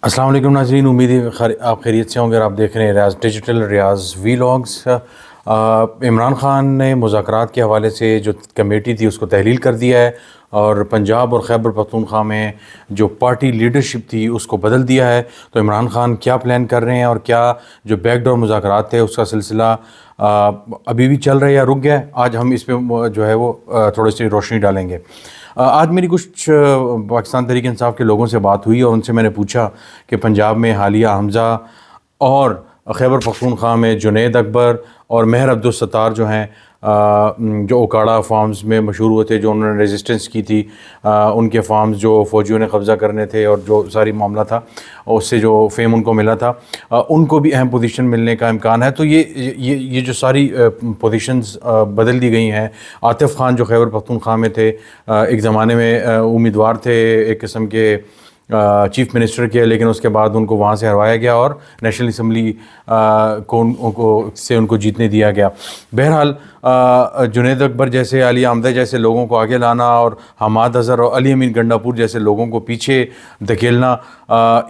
अस्सलाम वालेकुम नाज़रीन, उम्मीद है आप खैरियत से होंगे और आप देख रहे हैं रियाज़ डिजिटल रियाज़ वीलॉग्स। इमरान खान ने मुज़ाकरात के हवाले से जो कमेटी थी उसको तहलील कर दिया है और पंजाब और खैबर पख्तूनख्वा में जो पार्टी लीडरशिप थी उसको बदल दिया है। तो इमरान खान क्या प्लान कर रहे हैं और क्या जो बैकडोर मुज़ाकरात थे उसका सिलसिला अभी भी चल रहा है या रुक गया है, आज हम इस पे जो है वो थोड़ी सी रोशनी डालेंगे। आज मेरी कुछ पाकिस्तान तहरीक इंसाफ के लोगों से बात हुई और उनसे मैंने पूछा कि पंजाब में हालिया हमज़ा और खैबर पख्तूनख्वा में जुनैद अकबर और मेहर अब्दुल सत्तार जो हैं, जो ओकाड़ा फार्म्स में मशहूर हुए थे, जो उन्होंने रेजिस्टेंस की थी, उनके फार्म्स जो फ़ौजियों ने कब्ज़ा करने थे और जो सारी मामला था उससे जो फेम उनको मिला था, उनको भी अहम पोजीशन मिलने का इम्कान है। तो ये जो सारी पोजीशंस बदल दी गई हैं। आतिफ़ खान जो खैबर पख्तूनख्वा में थे, एक ज़माने में उम्मीदवार थे एक किस्म के चीफ़ मिनिस्टर के, लेकिन उसके बाद उनको वहाँ से हरवाया गया और नेशनल असम्बली से उनको जीतने दिया गया। बहरहाल जुनैद अकबर जैसे, अली आमदा जैसे लोगों को आगे लाना और हमाद अज़हर और अली अमीन गंडापुर जैसे लोगों को पीछे धकेलना,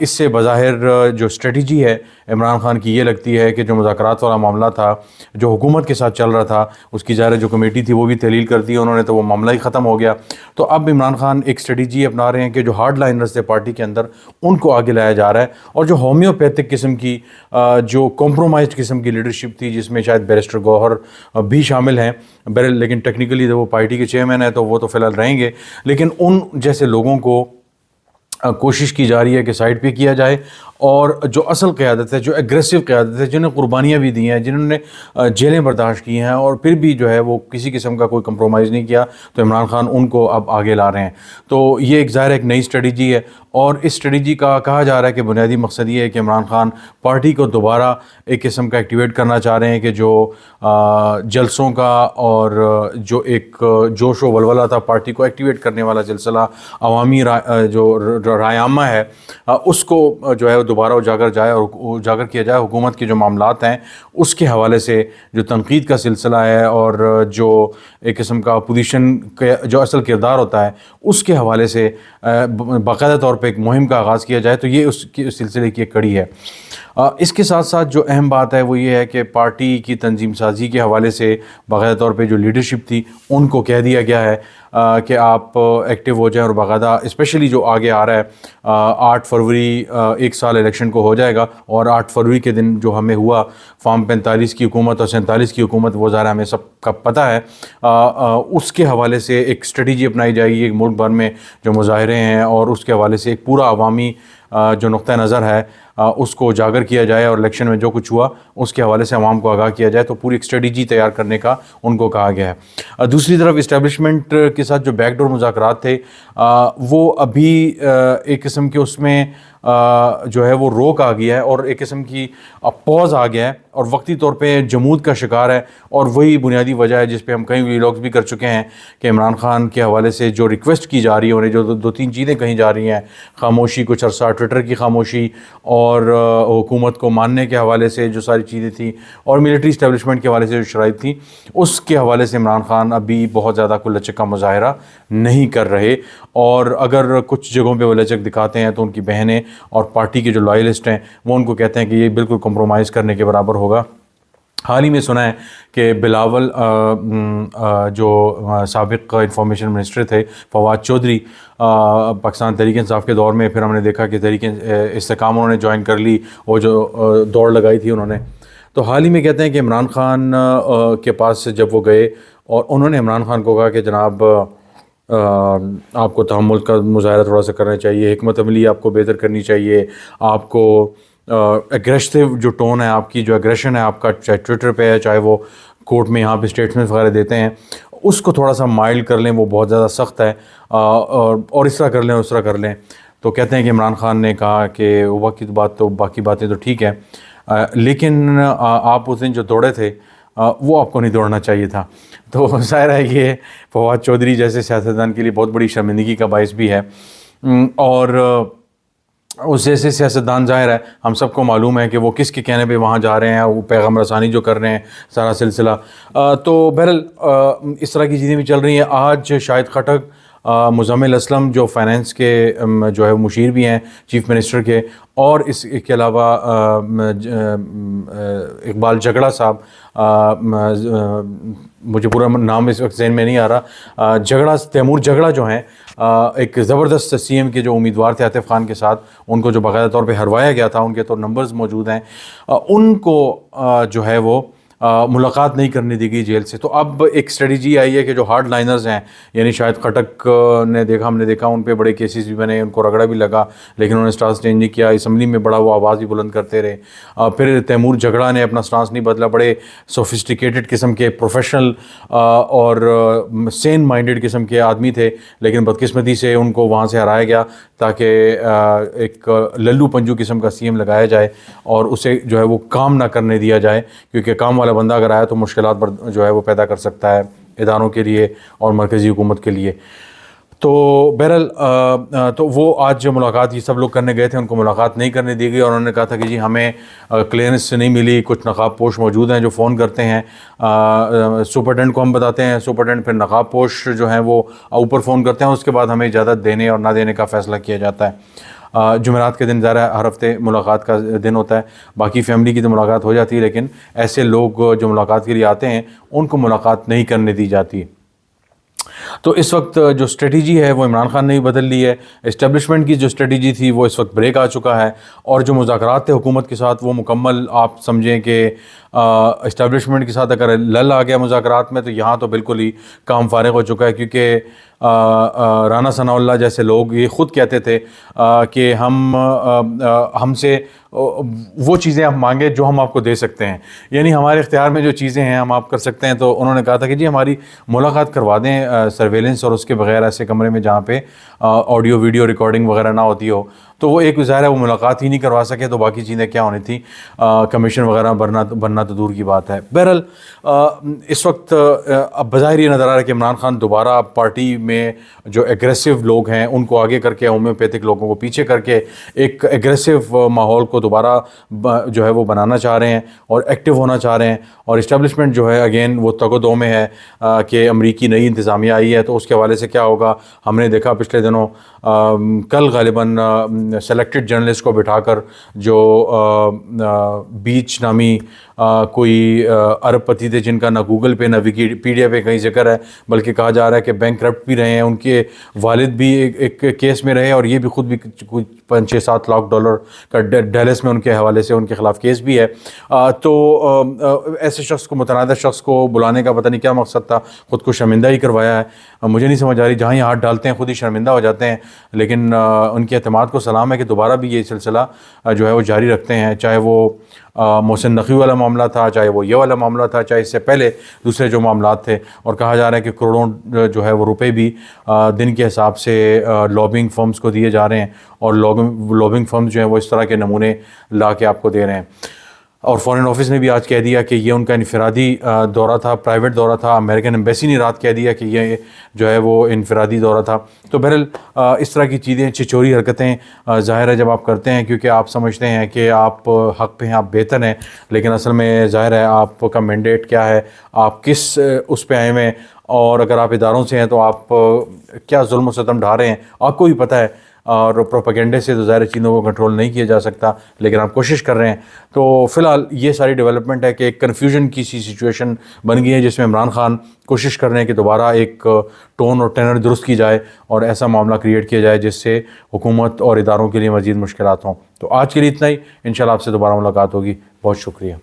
इससे बज़ाहिर जो स्ट्रेटजी है इमरान खान की ये लगती है कि जो मुज़ाकरात वाला मामला था जो हुकूमत के साथ चल रहा था उसकी ज़ाहिर जो कमेटी थी वो भी तहलील कर दी उन्होंने, तो वो मामला ही ख़त्म हो गया। तो अब इमरान खान एक स्ट्रेटजी अपना रहे हैं कि जो हार्ड लाइनर्स थे पार्टी के अंदर उनको आगे लाया जा रहा है और जो होम्योपैथिक किस्म की जो कॉम्प्रोमाइज़ किस्म की लीडरशिप थी जिसमें शायद बैरिस्टर गौहर भी शामिल हैं, लेकिन टेक्निकली वो पार्टी के चेयरमैन है तो वो तो फ़िलहाल रहेंगे, लेकिन उन जैसे लोगों को कोशिश की जा रही है कि साइड पे किया जाए और जो असल क़यादत है, जो एग्रेसिव क़यादत है, जिन्हें कुर्बानियाँ भी दी हैं, जिन्होंने जेलें बर्दाश्त की हैं और फिर भी जो है वो किसी किस्म का कोई कंप्रोमाइज़ नहीं किया, तो इमरान खान उनको अब आगे ला रहे हैं। तो ये एक ज़ाहिर एक नई स्ट्रेटजी है और इस स्ट्रेटजी का कहा जा रहा है कि बुनियादी मकसद ये है कि इमरान खान पार्टी को दोबारा एक किस्म का एक्टिवेट करना चाह रहे हैं कि जो जलसों का और जो एक जोश व वलवला था पार्टी को एक्टिवेट करने वाला सिलसिला, अवामी जो रायामा है, उसको जो है दोबारा उजागर जाए और उजागर किया जाए। हुकूमत के जो मामलात हैं उसके हवाले से जो तनकीद का सिलसिला है और जो एक किस्म का अपोजिशन का जो असल किरदार होता है उसके हवाले से बाकायदा तौर पे एक मुहिम का आगाज़ किया जाए। तो ये उस सिलसिले की एक कड़ी है। इसके साथ साथ जो अहम बात है वो ये है कि पार्टी की तंजीम साजी के हवाले से बाकायदा तौर पे जो लीडरशिप थी उनको कह दिया गया है कि आप एक्टिव हो जाएं और बाकायदा, स्पेशली जो आगे आ रहा है 8 फरवरी एक साल इलेक्शन को हो जाएगा और 8 फरवरी के दिन जो हमें हुआ फार्म 45 की हुकूमत और 47 की हुकूमत, वो ज़रा हमें सब का पता है। उसके हवाले से एक स्ट्रेटजी अपनाई जाएगी एक मुल्क भर में जो मुजाहरे हैं और उसके हवाले से एक पूरा अवामी जो नुक्ता नज़र है उसको उजागर किया जाए और इलेक्शन में जो कुछ हुआ उसके हवाले से आवाम को आगाह किया जाए। तो पूरी एक स्ट्रेटजी तैयार करने का उनको कहा गया है। दूसरी तरफ इस्टेब्लिशमेंट के साथ जो बैकडोर मुज़ाकरात थे वो अभी एक किस्म के उसमें जो है वो रोक आ गया है और एक किस्म की पॉज आ गया है और वक्ती तौर पे जमूद का शिकार है। और वही बुनियादी वजह है जिस पे हम कई व्लॉग्स भी कर चुके हैं कि इमरान खान के हवाले से जो रिक्वेस्ट की जा रही है, उन्हें जो दो तीन चीज़ें कही जा रही हैं, खामोशी कुछ अरसा, ट्विटर की खामोशी और हुकूमत को मानने के हवाले से जो सारी चीज़ें थी और मिलिट्री इस्टेब्लिशमेंट के हवाले से जो शराइत थी, उसके हवाले से इमरान खान अभी बहुत ज़्यादा कोई लचक का मुजाहरा नहीं कर रहे। और अगर कुछ जगहों पे वो लचक दिखाते हैं तो उनकी बहनें और पार्टी के जो लॉयलिस्ट हैं वो उनको कहते हैं कि ये बिल्कुल कंप्रोमाइज़ करने के बराबर होगा। हाल ही में सुना है कि बिलावल जो साबिक इंफॉर्मेशन मिनिस्टर थे, फवाद चौधरी, पाकिस्तान तहरीक इंसाफ के दौर में फिर हमने देखा कि तहरीक इस्तेकाम उन्होंने ज्वाइन कर ली, वो जो दौड़ लगाई थी उन्होंने। तो हाल ही में कहते हैं कि इमरान खान के पास से जब वो गए और उन्होंने इमरान खान को कहा कि जनाब आपको तहम्मुल का मुज़ाहरा थोड़ा सा करना चाहिए, हिकमत अमली आपको बेहतर करनी चाहिए, आपको एग्रेसिव जो टोन है आपकी, जो एग्रेशन है आपका, चाहे ट्विटर पे है चाहे वो कोर्ट में यहाँ पे स्टेटमेंट्स वगैरह देते हैं, उसको थोड़ा सा माइल्ड कर लें, वो बहुत ज़्यादा सख्त है और इस तरह कर लें उस तरह कर लें। तो कहते हैं कि इमरान खान ने कहा कि वक्त की बात तो बाकी बातें तो ठीक है, लेकिन आप उस दिन जो दौड़े थे वो आपको नहीं दौड़ना चाहिए था। तो ज़ाहिर है ये फवाद चौधरी जैसे सियासतदान के लिए बहुत बड़ी शर्मिंदगी का बाइस भी है। और उस जैसे सियासतदान, ज़ाहिर है हम सबको मालूम है कि वो किसके कहने पे वहाँ जा रहे हैं, वो पैगाम रसानी जो कर रहे हैं सारा सिलसिला। तो बहरहाल इस तरह की चीज़ें भी चल रही हैं। आज शाहिद खटक مزمل اسلم جو فائنینس کے جو ہے مشیر بھی ہیں چیف منسٹر کے، اور اس کے علاوہ اقبال جھگڑا صاحب، مجھے پورا نام اس وقت ذہن میں نہیں آ رہا، تیمور جھگڑا جو ہیں ایک زبردست سی ایم کے جو امیدوار تھے عاطف خان کے ساتھ، ان کو جو باقاعدہ طور پہ ہروایا گیا تھا، ان کے تو نمبرز موجود ہیں، ان کو جو ہے وہ ملاقات نہیں کرنے دی گئی جیل سے۔ تو اب ایک اسٹریٹجی آئی ہے کہ جو ہارڈ لائنرز ہیں، یعنی شاید خٹک ہم نے دیکھا ان پہ بڑے کیسز بھی بنے، ان کو رگڑا بھی لگا، لیکن انہوں نے سٹانس چینج نہیں کیا، اسمبلی میں بڑا وہ آواز بھی بلند کرتے رہے۔ پھر تیمور جھگڑا نے اپنا سٹانس نہیں بدلا، بڑے سوفسٹیکیٹڈ قسم کے پروفیشنل اور سین مائنڈڈ قسم کے آدمی تھے، لیکن بدقسمتی سے ان کو وہاں سے ہرایا گیا تاکہ ایک للو پنجو قسم کا سی ایم لگایا جائے اور اسے جو ہے وہ کام نہ کرنے دیا جائے، کیونکہ کام والا بندہ اگر آیا تو مشکلات جو ہے وہ پیدا کر سکتا ہے اداروں کے لیے اور مرکزی حکومت کے لیے۔ تو بہرحال تو وہ آج جو ملاقات یہ سب لوگ کرنے گئے تھے، ان کو ملاقات نہیں کرنے دی گئی، اور انہوں نے کہا تھا کہ جی ہمیں کلیئرنس سے نہیں ملی، کچھ نقاب پوش موجود ہیں جو فون کرتے ہیں سپرڈنٹ کو، ہم بتاتے ہیں، سپرڈنٹ پھر نقاب پوش جو ہیں وہ اوپر فون کرتے ہیں، اس کے بعد ہمیں اجازت دینے اور نہ دینے کا فیصلہ کیا جاتا ہے۔ جمعرات کے دن ظاہر ہے ہر ہفتے ملاقات کا دن ہوتا ہے، باقی فیملی کی تو ملاقات ہو جاتی ہے، لیکن ایسے لوگ جو ملاقات کے لیے آتے ہیں ان کو ملاقات نہیں کرنے دی جاتی۔ تو اس وقت جو اسٹریٹجی ہے وہ عمران خان نے ہی بدل لی ہے، اسٹیبلشمنٹ کی جو اسٹریٹجی تھی وہ اس وقت بریک آ چکا ہے، اور جو مذاکرات تھے حکومت کے ساتھ وہ مکمل آپ سمجھیں کہ اسٹیبلشمنٹ کے ساتھ اگر لل آ گیا مذاکرات میں، تو یہاں تو بالکل ہی کام فارغ ہو چکا ہے، کیونکہ رانا ثناء اللہ جیسے لوگ یہ خود کہتے تھے کہ ہم سے وہ چیزیں آپ مانگے جو ہم آپ کو دے سکتے ہیں، یعنی ہمارے اختیار میں جو چیزیں ہیں ہم آپ کر سکتے ہیں۔ تو انہوں نے کہا تھا کہ جی ہماری ملاقات کروا دیں سرویلنس اور اس کے بغیر ایسے کمرے میں جہاں پہ آڈیو ویڈیو ریکارڈنگ وغیرہ نہ ہوتی ہو۔ تو وہ ایک ظاہر ہے وہ ملاقات ہی نہیں کروا سکے، تو باقی چیزیں کیا ہونی تھیں، کمیشن وغیرہ بننا تو دور کی بات ہے۔ بہرحال اس وقت اب بظاہر یہ نظر آ رہا ہے کہ عمران خان دوبارہ پارٹی میں جو ایگریسو لوگ ہیں ان کو آگے کر کے، ہومیوپیتھک لوگوں کو پیچھے کر کے ایک ایگریسو ماحول کو دوبارہ جو ہے وہ بنانا چاہ رہے ہیں اور ایکٹیو ہونا چاہ رہے ہیں، اور اسٹیبلشمنٹ جو ہے اگین وہ تگ و دو میں ہے کہ امریکی نئی انتظامیہ آئی ہے، تو اس کے حوالے سے کیا ہوگا ہم نے دیکھا پچھلے دنوں، کل غالباً سلیکٹڈ جرنلسٹ کو بٹھا کر جو بیچ نامی کوئی ارب پتی تھے جن کا نہ گوگل پہ نہ ویکیپیڈیا پہ کہیں ذکر ہے، بلکہ کہا جا رہا ہے کہ بینک کرپٹ بھی رہے ہیں، ان کے والد بھی ایک کیس میں رہے، اور یہ بھی خود بھی کچھ 5-6-7 لاکھ ڈالر کا ڈیلس میں ان کے حوالے سے ان کے خلاف کیس بھی ہے۔ تو ایسے شخص کو، متنازع شخص کو بلانے کا پتہ نہیں کیا مقصد تھا، خود کو شرمندہ ہی کروایا ہے، مجھے نہیں سمجھ آ رہی، جہاں ہی ہاتھ ڈالتے ہیں خود ہی شرمندہ ہو جاتے ہیں۔ لیکن ان کے اعتماد کو سلام ہے کہ دوبارہ بھی یہ سلسلہ جو ہے وہ جاری رکھتے ہیں، چاہے وہ محسن نقوی والا معاملہ تھا، چاہے وہ یہ والا معاملہ تھا، چاہے اس سے پہلے دوسرے جو معاملات تھے، اور کہا جا رہا ہے کہ کروڑوں جو ہے وہ روپے بھی دن کے حساب سے لابنگ فرمز کو دیے جا رہے ہیں، اور لابنگ فرمز جو ہیں وہ اس طرح کے نمونے لا کے آپ کو دے رہے ہیں۔ اور فارن آفس نے بھی آج کہہ دیا کہ یہ ان کا انفرادی دورہ تھا، پرائیویٹ دورہ تھا، امریکن ایمبیسی نے رات کہہ دیا کہ یہ جو ہے وہ انفرادی دورہ تھا۔ تو بہرحال اس طرح کی چیزیں، چچوری حرکتیں ظاہر ہے جب آپ کرتے ہیں، کیونکہ آپ سمجھتے ہیں کہ آپ حق پہ ہیں، آپ بہتر ہیں، لیکن اصل میں ظاہر ہے آپ کا مینڈیٹ کیا ہے، آپ کس اس پہ آئے ہوئے ہیں، اور اگر آپ اداروں سے ہیں تو آپ کیا ظلم و ستم ڈھا رہے ہیں آپ کو بھی پتہ ہے، اور پروپیگنڈے سے تو ظاہر چیزوں کو کنٹرول نہیں کیا جا سکتا، لیکن آپ کوشش کر رہے ہیں۔ تو فی الحال یہ ساری ڈیولپمنٹ ہے کہ ایک کنفیوژن کی سی سچویشن بن گئی ہے، جس میں عمران خان کوشش کر رہے ہیں کہ دوبارہ ایک ٹون اور ٹینر درست کی جائے اور ایسا معاملہ کریٹ کیا جائے جس سے حکومت اور اداروں کے لیے مزید مشکلات ہوں۔ تو آج کے لیے اتنا ہی، انشاءاللہ آپ سے دوبارہ ملاقات ہوگی۔ بہت شکریہ۔